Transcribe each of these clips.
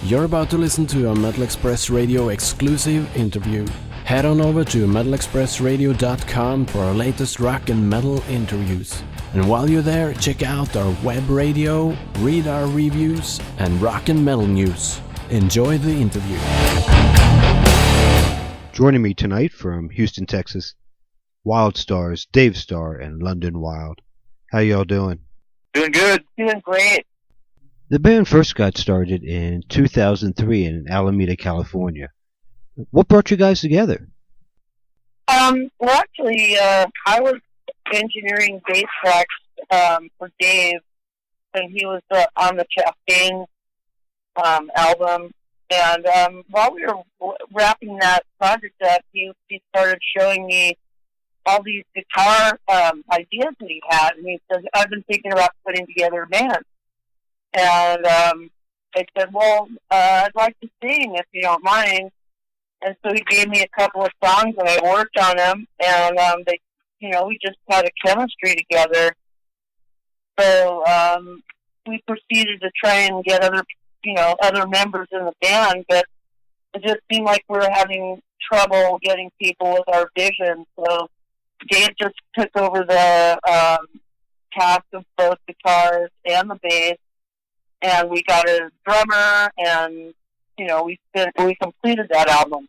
You're about to listen to a Metal Express Radio exclusive interview. Head on over to metalexpressradio.com for our latest rock and metal interviews. And while you're there, check out our web radio, read our reviews, and rock and metal news. Enjoy the interview. Joining me tonight from Houston, Texas, WildeStarr's WildeStarr and London Wilde. How y'all doing? Doing good. Doing great. The band first got started in 2003 in Alameda, California. What brought you guys together? Well, actually, I was engineering bass tracks for Dave, and he was on the Chastain album. And while we were wrapping that project up, he started showing me all these guitar ideas that he had, and he said, "I've been thinking about putting together a band." And I said, "Well, I'd like to sing if you don't mind." And so he gave me a couple of songs, and I worked on them, and we just had a chemistry together. So we proceeded to try and get other members in the band, but it just seemed like we were having trouble getting people with our vision. So Dave just took over the task of both guitars and the bass, and we got a drummer, and we completed that album.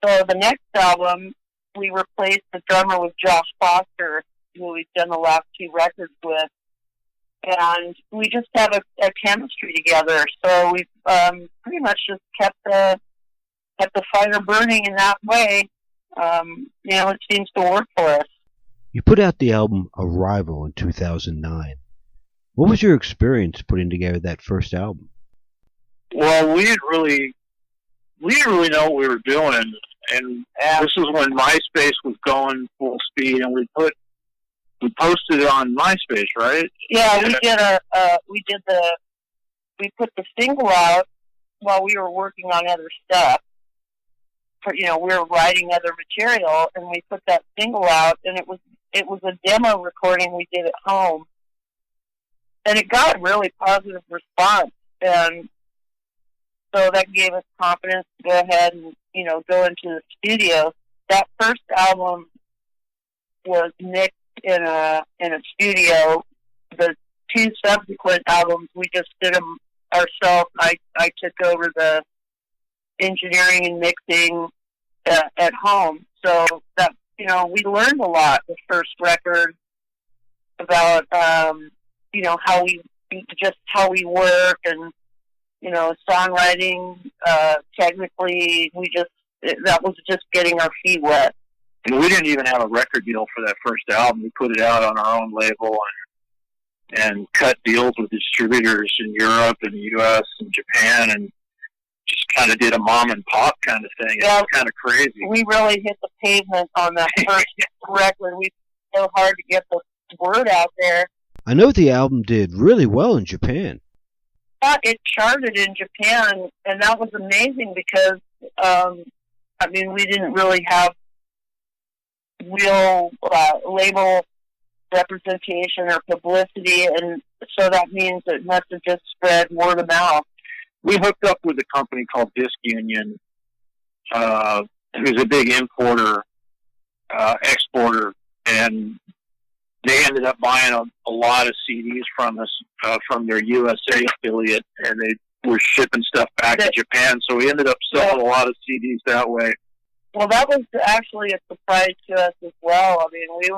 So the next album, we replaced the drummer with Josh Foster, who we've done the last two records with, and we just have a chemistry together. So we've pretty much just kept the fire burning in that way. It seems to work for us. You put out the album Arrival in 2009. What was your experience putting together that first album? Well, we didn't really know what we were doing, and this is when MySpace was going full speed, and we posted it on MySpace, right? Yeah, we put the single out while we were working on other stuff. We were writing other material, and we put that single out, and it was a demo recording we did at home, and it got a really positive response, and so that gave us confidence to go ahead and go into the studio. That first album was mixed in a studio. The two subsequent albums, we just did them ourselves. I took over the engineering and mixing at home. So that we learned a lot the first record about how we work, and songwriting. Technically, that was just getting our feet wet. And we didn't even have a record deal for that first album. We put it out on our own label and cut deals with distributors in Europe and the U.S. and Japan, and just kind of did a mom and pop kind of thing. Yeah, it was kind of crazy. We really hit the pavement on that first record. We so hard to get the word out there. I know the album did really well in Japan. It charted in Japan, and that was amazing because, we didn't really have real label representation or publicity, and so that means it must have just spread word of mouth. We hooked up with a company called Disc Union, who's a big importer, exporter, and they ended up buying a lot of CDs from us, from their USA affiliate, and they were shipping stuff back to Japan, so we ended up selling a lot of CDs that way. Well, that was actually a surprise to us as well. I mean, we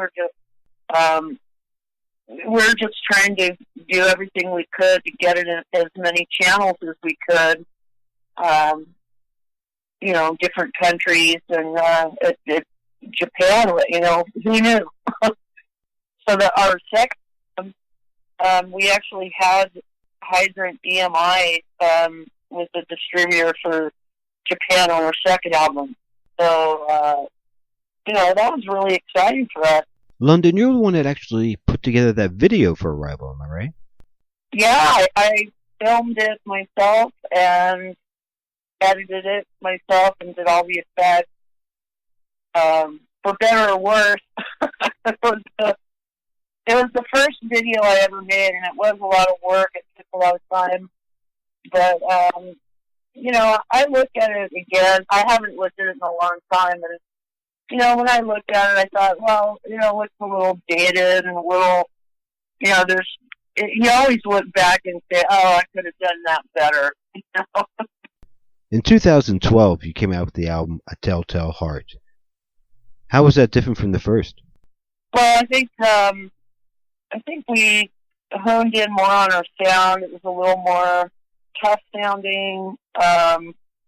were just trying to do everything we could to get it in as many channels as we could, different countries, and Japan, who knew? So our second, we actually had Hydrant EMI was the distributor for Japan on our second album. So, that was really exciting for us. London, you're the one that actually put together that video for Arrival, am I right? Yeah, I filmed it myself and edited it myself and did all the effects. For better or worse, it was the first video I ever made, and it was a lot of work. It took a lot of time. But I look at it again. I haven't looked at it in a long time, but when I looked at it, I thought, well, it looks a little dated and a little, you always look back and say, oh, I could have done that better. In 2012, you came out with the album A Telltale Heart. How was that different from the first? Well, I think we honed in more on our sound. It was a little more tough sounding. That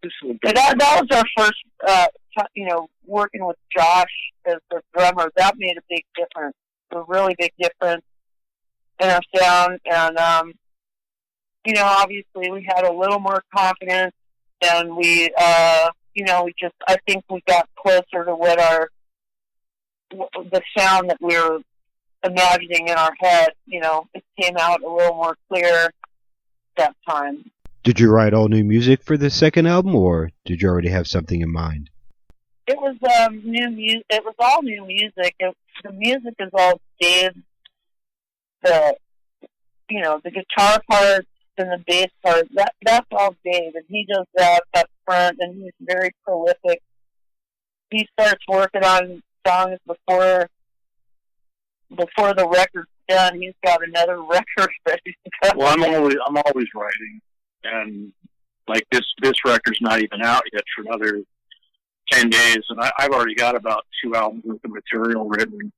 was our first, working with Josh as the drummer. That made a big difference, a really big difference in our sound. And, obviously we had a little more confidence, and I think we got closer to the sound that we were imagining in our head. It came out a little more clear that time. Did you write all new music for the second album, or did you already have something in mind? It was new music. It was all new music. The music is all Dave's. The guitar parts and the bass part. That's all Dave, and he does that up front. And he's very prolific. He starts working on songs before the record's done. He's got another record ready to go. Well, I'm always writing, and like this record's not even out yet for another 10 days, and I've already got about 2 albums worth of material written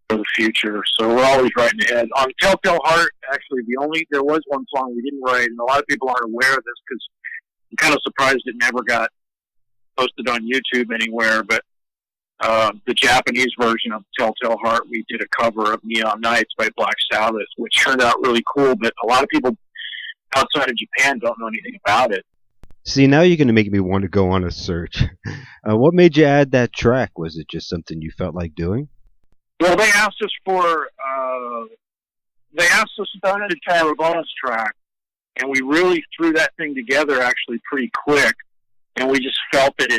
for the future. So we're always writing ahead. On Telltale Heart, actually, there was one song we didn't write, and a lot of people aren't aware of this because I'm kind of surprised it never got posted on YouTube anywhere, but the Japanese version of Telltale Heart, we did a cover of Neon Nights by Black Sabbath, which turned out really cool, but a lot of people outside of Japan don't know anything about it. See, now you're going to make me want to go on a search. What made you add that track? Was it just something you felt like doing? Well, they asked us to have a bonus track, and we really threw that thing together actually pretty quick, and we just felt that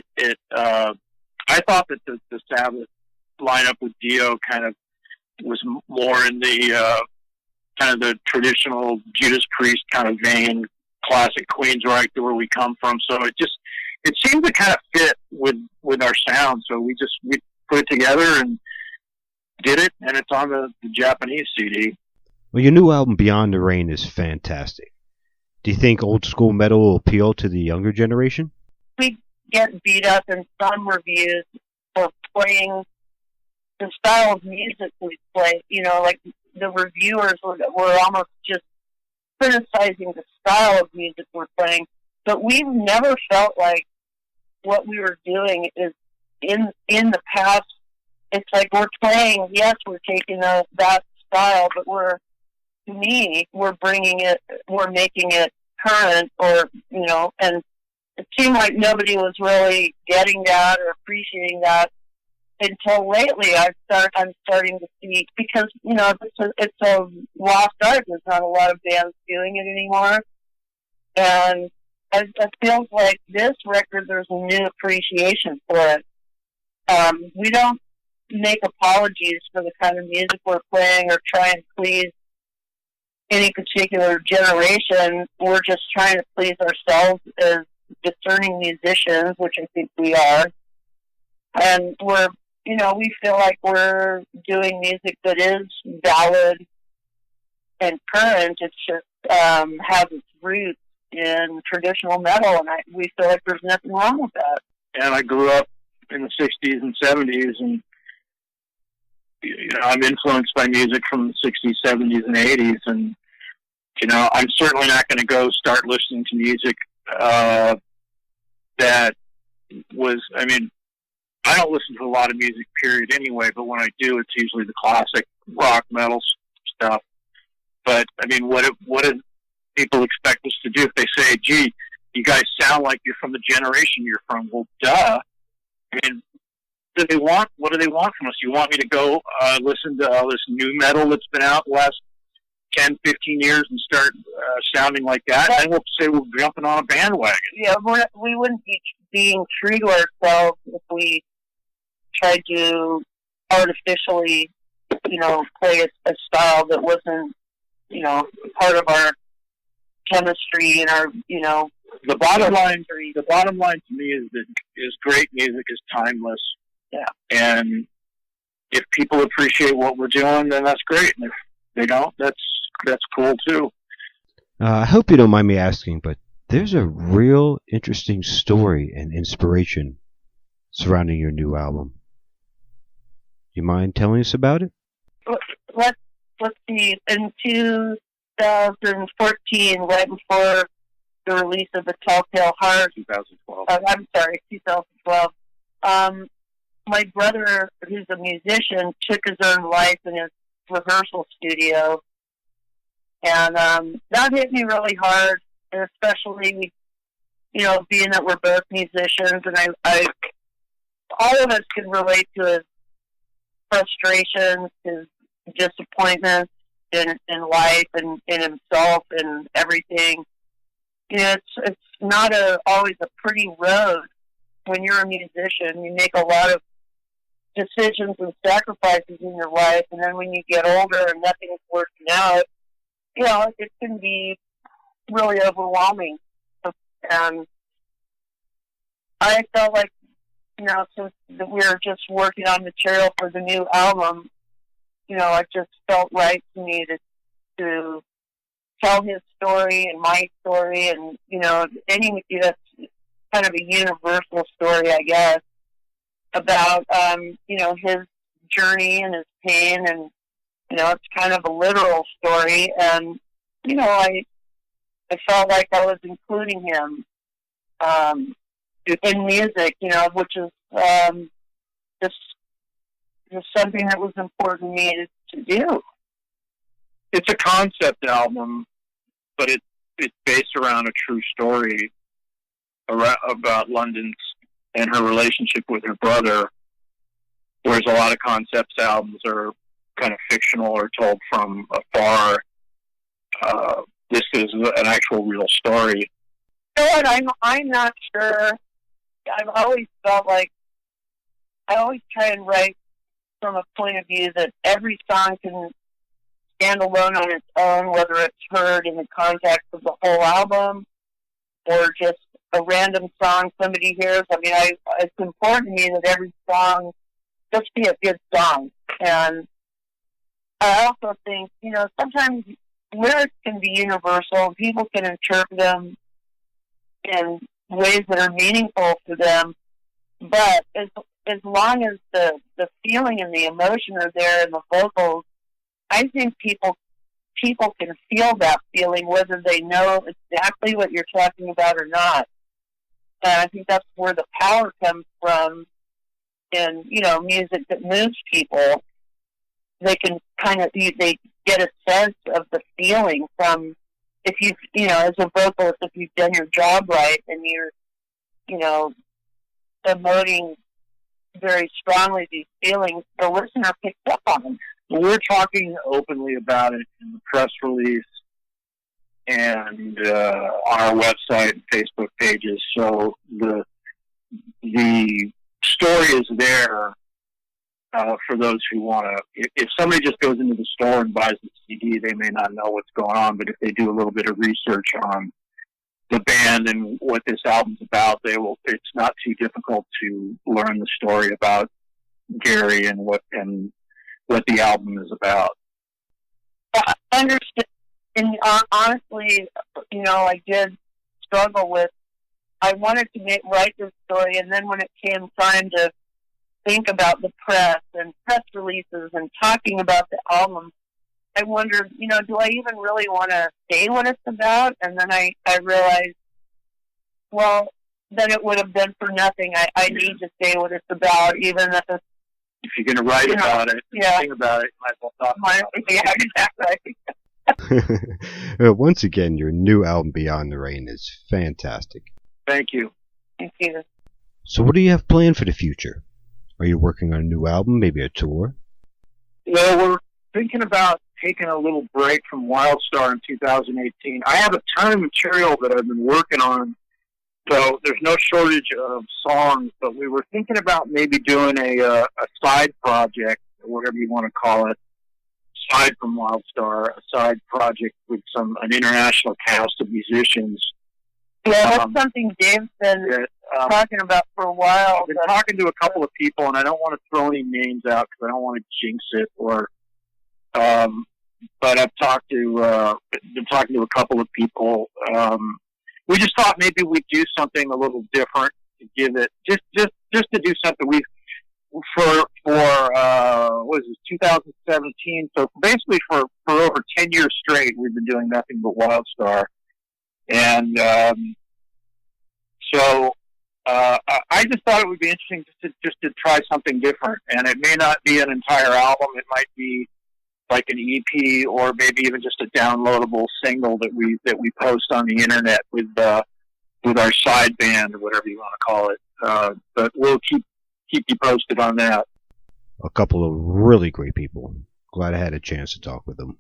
I thought that the Sabbath lineup with Dio kind of was more in the kind of the traditional Judas Priest kind of vein, classic Queensryche, where we come from. So it seemed to kind of fit with our sound. So we put it together and did it, and it's on the Japanese CD. Well, your new album, Beyond the Rain, is fantastic. Do you think old school metal will appeal to the younger generation? We get beat up in some reviews for playing the style of music we play. Like the reviewers were almost just criticizing the style of music we're playing. But we've never felt like what we were doing is in the past. It's like we're playing, yes, we're taking that style, but we're making it current, and it seemed like nobody was really getting that or appreciating that until lately. I'm starting to see, because it's a lost art. There's not a lot of bands doing it anymore, and it feels like this record, there's a new appreciation for it. We don't make apologies for the kind of music we're playing or try and please any particular generation. We're just trying to please ourselves as discerning musicians, which I think we are. And we feel like we're doing music that is valid and current. It's just has its roots in traditional metal, and we feel like there's nothing wrong with that. And I grew up in the 60s and 70s, and I'm influenced by music from the 60s, 70s, and 80s, and I'm certainly not going to go start listening to music that was. I mean, I don't listen to a lot of music, period, anyway. But when I do, it's usually the classic rock, metal stuff. But I mean, what do people expect us to do if they say, "Gee, you guys sound like you're from the generation you're from"? Well, duh. I mean, what do they want from us? You want me to go listen to all this new metal that's been out the last 10, 15 years and start sounding like that? And then we'll say we're jumping on a bandwagon. Yeah, we wouldn't be being true to ourselves if we tried to artificially, play a style that wasn't, part of our chemistry and our, the bottom line to me is that great music is timeless. Yeah. And if people appreciate what we're doing, then that's great. And if they don't, that's cool too. I hope you don't mind me asking, but there's a real interesting story and inspiration surrounding your new album. Do you mind telling us about it? Let's see. In 2014, right before the release of the Telltale Heart, 2012. I'm sorry, 2012. My brother, who's a musician, took his own life in his rehearsal studio, and that hit me really hard, and especially, being that we're both musicians, and I all of us can relate to his frustrations, his disappointments in life and in himself and everything. It's not always a pretty road when you're a musician. You make a lot of decisions and sacrifices in your life, and then when you get older and nothing's working out, it can be really overwhelming. And I felt like, since we were just working on material for the new album, it just felt right to me to tell his story and my story, and that's kind of a universal story, I guess, about his journey and his pain, and it's kind of a literal story, and I felt like I was including him in music, which is just something that was important to me to do. It's a concept album, but it's based around a true story about London's and her relationship with her brother, whereas a lot of concept albums are kind of fictional or told from afar. This is an actual real story. I'm not sure. I've always felt like I always try and write from a point of view that every song can stand alone on its own, whether it's heard in the context of the whole album or just a random song somebody hears. I mean, it's important to me that every song just be a good song. And I also think, sometimes lyrics can be universal and people can interpret them in ways that are meaningful to them. But as long as the feeling and the emotion are there in the vocals, I think people can feel that feeling whether they know exactly what you're talking about or not. And I think that's where the power comes from in, music that moves people. They can they get a sense of the feeling from, if you, as a vocalist, if you've done your job right and you're, emoting very strongly these feelings, the listener picks up on them. We're talking openly about it in the press release and on our website and Facebook pages. So the story is there for those who want to. If somebody just goes into the store and buys the CD, they may not know what's going on. But if they do a little bit of research on the band and what this album's about, they will. It's not too difficult to learn the story about Gary and what the album is about. I understand. And honestly, I did struggle with. I wanted to write this story, and then when it came time to think about the press and press releases and talking about the album, I wondered, do I even really want to say what it's about? And then I realized, well, then it would have been for nothing. I need to say what it's about, even if you're going to write about it, sing about it, you might as well talk about it. Yeah, exactly. Once again, your new album, Beyond the Rain, is fantastic. Thank you. Thank you. So what do you have planned for the future? Are you working on a new album, maybe a tour? Well, we're thinking about taking a little break from WildeStarr in 2018. I have a ton of material that I've been working on, so there's no shortage of songs, but we were thinking about maybe doing a side project, or whatever you want to call it, aside from WildeStarr, a side project with an international cast of musicians Yeah, that's something Dave's been talking about for a while. I've been talking to a couple of people, and I don't want to throw any names out because I don't want to jinx it. But I've been talking to a couple of people. We just thought maybe we'd do something a little different to give it just to do something for what is this, 2017. So basically for over 10 years straight, we've been doing nothing but WildeStarr. And so I just thought it would be interesting just to try something different. And it may not be an entire album. It might be like an EP or maybe even just a downloadable single that we post on the internet with our side band or whatever you want to call it. But we'll keep you posted on that. A couple of really great people. Glad I had a chance to talk with them.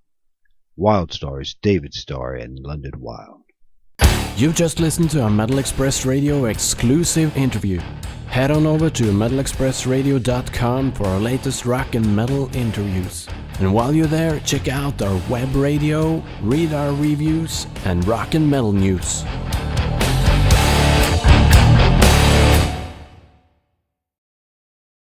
WildeStarr's David Starr and London Wild. You just listened to a Metal Express Radio exclusive interview. Head on over to metalexpressradio.com for our latest rock and metal interviews. And while you're there, check out our web radio, read our reviews, and rock and metal news.